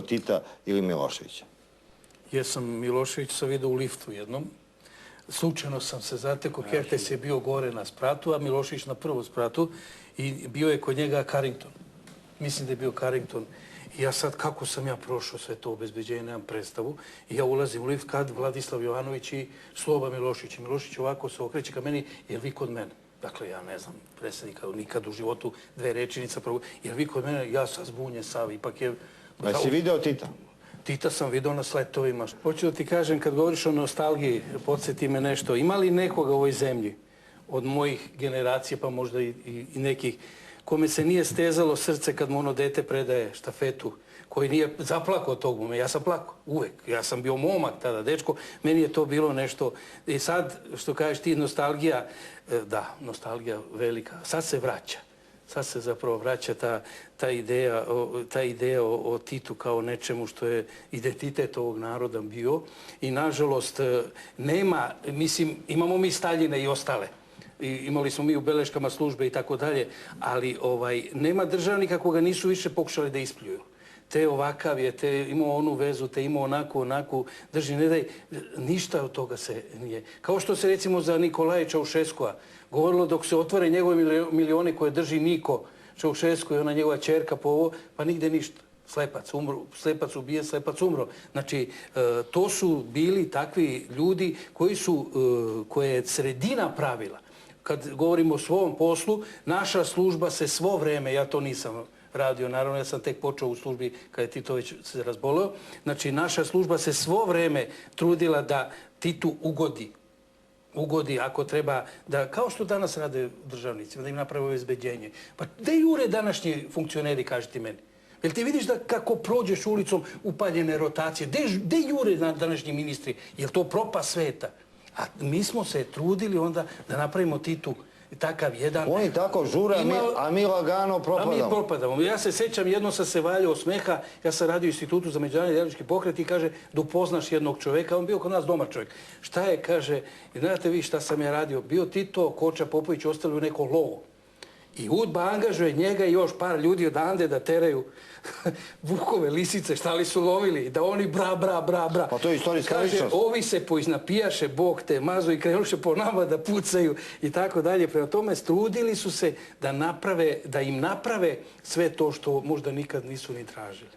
Tita ili Miloševića? Jesam, Milošević sam vidio u liftu jednom. Slučajno sam se zatekao, Kertes je bio gore na spratu, a Milošević na prvom spratu i bio je kod njega Carrington. Mislim da je bio Carrington. I ja sad, kako sam ja prošao sve to obezbeđenje, nemam predstavu. I ja ulazim u lift kad Vladislav Jovanović i Sloba Milošević. I Milošević ovako se okreće ka meni, jer vi kod mene? Dakle, ja ne znam, predsjednika nikad u životu dve rečenica. Jer vi kod mene, ja sam zbunjen sav, ipak je... A si video Tita? Tita sam vidio na sletovima. Hoću da ti kažem, kad govoriš o nostalgiji, podsjeti me nešto. Ima li nekoga u ovoj zemlji, od mojih generacija, pa možda i nekih, kome se nije stezalo srce kad mu ono dete predaje štafetu, koji nije zaplakao tog momenta? Ja sam plakao, uvek. Ja sam bio momak tada, dečko. Meni je to bilo nešto... I sad, što kažeš ti, nostalgija, da, nostalgija velika. Sad se vraća. Sad se zapravo vraća ta ideja o Titu kao nečemu što je identitet ovog naroda bio. I nažalost nema, mislim, imamo mi Staljine i ostale. Imali smo mi u beleškama službe i tako dalje, ali nema državnika koga nisu više pokušali da ispljuju. Te ovakav je, te imao onu vezu, te imao onako, drži, ne daj, ništa od toga se nije. Kao što se recimo za Nikolaja Čaušeskua govorilo dok se otvore njegove milione koje drži Niko Čaušesku i ona njegova ćerka po ovo, pa nigde ništa. Slepac ubijen, slepac umro. Znači, to su bili takvi ljudi koje je sredina pravila. Kad govorimo o svom poslu, naša služba se svo vreme, ja to nisam radio, naravno ja sam tek počeo u službi kada je Tito već se razboleo, znači naša služba se svo vreme trudila da Titu ugodi ako treba, da kao što danas rade državnici, da im naprave obezbeđenje. Pa gde jure današnji funkcioneri, kažete meni? Jel ti vidiš da kako prođeš ulicom upaljene rotacije? Gde jure današnji ministri? Jel to propast sveta? A mi smo se trudili onda da napravimo Titu takav jedan... Oni tako žure, a mi lagano propadamo. A mi propadamo. Ja se sećam, jedno sam se valjao od smeha, ja sam radio u Institutu za međunarodni dijalektički pokret i kaže da upoznaš jednog čoveka, on bio kod nas dobar čovjek. Šta je, kaže, i znate vi šta sam ja radio? Bio Tito, Koča, Popović, ostali u neko lovo. I UDBA angažuje njega i još par ljudi odande da teraju vukove, lisice, šta li su lovili, da oni bra. Pa to je istorijska ličnost. Kaže, ovi se poiznapijaše, Bog te mazo i krenuše po nama da pucaju i tako dalje. Prema tome, strudili su se da im naprave sve to što možda nikad nisu ni tražili.